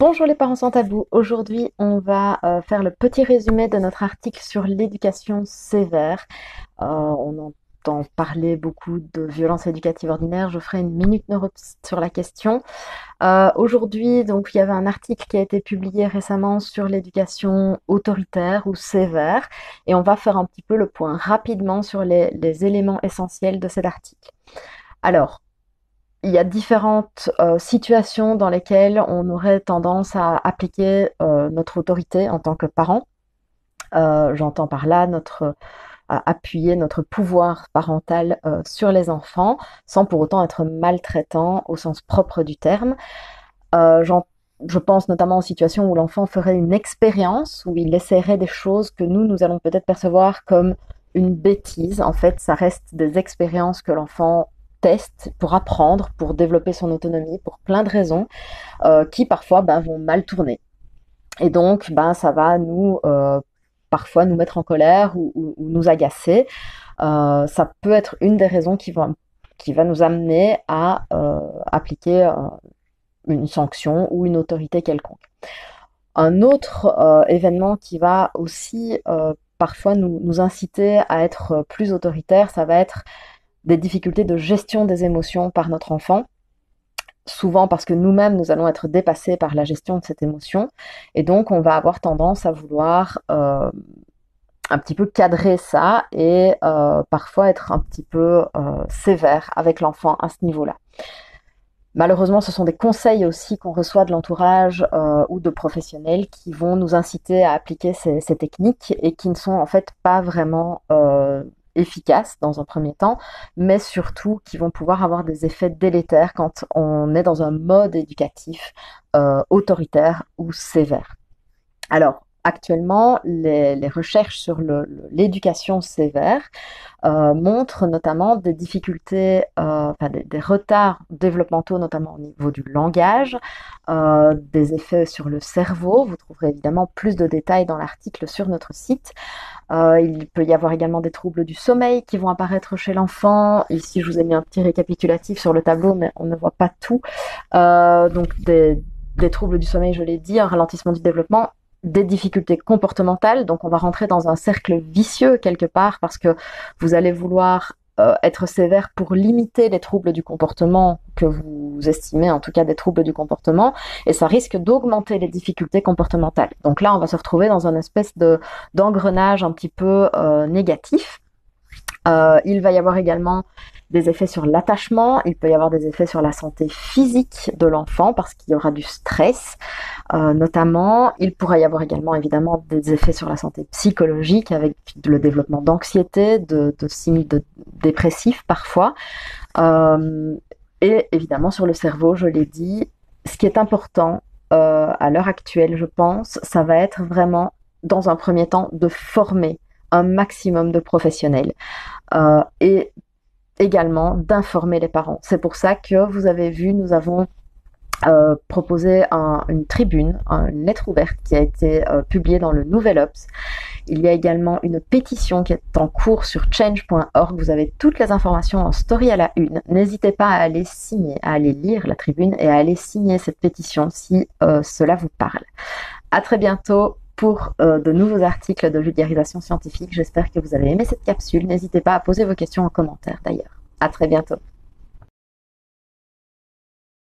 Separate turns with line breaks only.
Bonjour les parents sans tabou. Aujourd'hui, on va faire le petit résumé de notre article sur l'éducation sévère. On entend parler beaucoup de violences éducatives ordinaires. Je ferai une minute neuropsy sur la question. Aujourd'hui, donc, il y avait un article qui a été publié récemment sur l'éducation autoritaire ou sévère, et on va faire un petit peu le point rapidement sur les éléments essentiels de cet article. Alors, il y a différentes situations dans lesquelles on aurait tendance à appliquer notre autorité en tant que parent. J'entends par là appuyer notre pouvoir parental sur les enfants, sans pour autant être maltraitant au sens propre du terme. Euh, j'en- je pense notamment aux situations où l'enfant ferait une expérience, où il essaierait des choses que nous allons peut-être percevoir comme une bêtise. En fait, ça reste des expériences que l'enfant teste pour apprendre, pour développer son autonomie, pour plein de raisons, qui parfois vont mal tourner. Et donc, ça va parfois nous mettre en colère ou nous agacer. Ça peut être une des raisons qui va nous amener à appliquer une sanction ou une autorité quelconque. Un autre événement qui va aussi parfois nous inciter à être plus autoritaire, ça va être des difficultés de gestion des émotions par notre enfant, souvent parce que nous-mêmes, nous allons être dépassés par la gestion de cette émotion, et donc on va avoir tendance à vouloir un petit peu cadrer ça et parfois être un petit peu sévère avec l'enfant à ce niveau-là. Malheureusement, ce sont des conseils aussi qu'on reçoit de l'entourage ou de professionnels qui vont nous inciter à appliquer ces techniques et qui ne sont en fait pas vraiment efficaces dans un premier temps, mais surtout qui vont pouvoir avoir des effets délétères quand on est dans un mode éducatif autoritaire ou sévère. Alors, actuellement, les recherches sur l'éducation sévère montrent notamment des difficultés, enfin des retards développementaux, notamment au niveau du langage, des effets sur le cerveau. Vous trouverez évidemment plus de détails dans l'article sur notre site. Il peut y avoir également des troubles du sommeil qui vont apparaître chez l'enfant. Ici, je vous ai mis un petit récapitulatif sur le tableau, mais on ne voit pas tout. Donc, des troubles du sommeil, je l'ai dit, un ralentissement du développement, des difficultés comportementales, donc on va rentrer dans un cercle vicieux quelque part parce que vous allez vouloir être sévère pour limiter les troubles du comportement que vous estimez, en tout cas des troubles du comportement, et ça risque d'augmenter les difficultés comportementales. Donc là, on va se retrouver dans une espèce d'engrenage un petit peu négatif. Il va y avoir également des effets sur l'attachement, il peut y avoir des effets sur la santé physique de l'enfant parce qu'il y aura du stress notamment. Il pourrait y avoir également évidemment des effets sur la santé psychologique avec le développement d'anxiété, de signes dépressifs parfois. Et évidemment sur le cerveau, je l'ai dit, ce qui est important à l'heure actuelle, je pense, ça va être vraiment dans un premier temps de former un maximum de professionnels et également d'informer les parents. C'est pour ça que vous avez vu, nous avons proposé une tribune, une lettre ouverte qui a été publiée dans le Nouvel Obs. Il y a également une pétition qui est en cours sur change.org. Vous avez toutes les informations en story à la une. N'hésitez pas à aller signer, à aller lire la tribune et à aller signer cette pétition si cela vous parle. À très bientôt pour de nouveaux articles de vulgarisation scientifique. J'espère que vous avez aimé cette capsule. N'hésitez pas à poser vos questions en commentaire d'ailleurs. À très bientôt.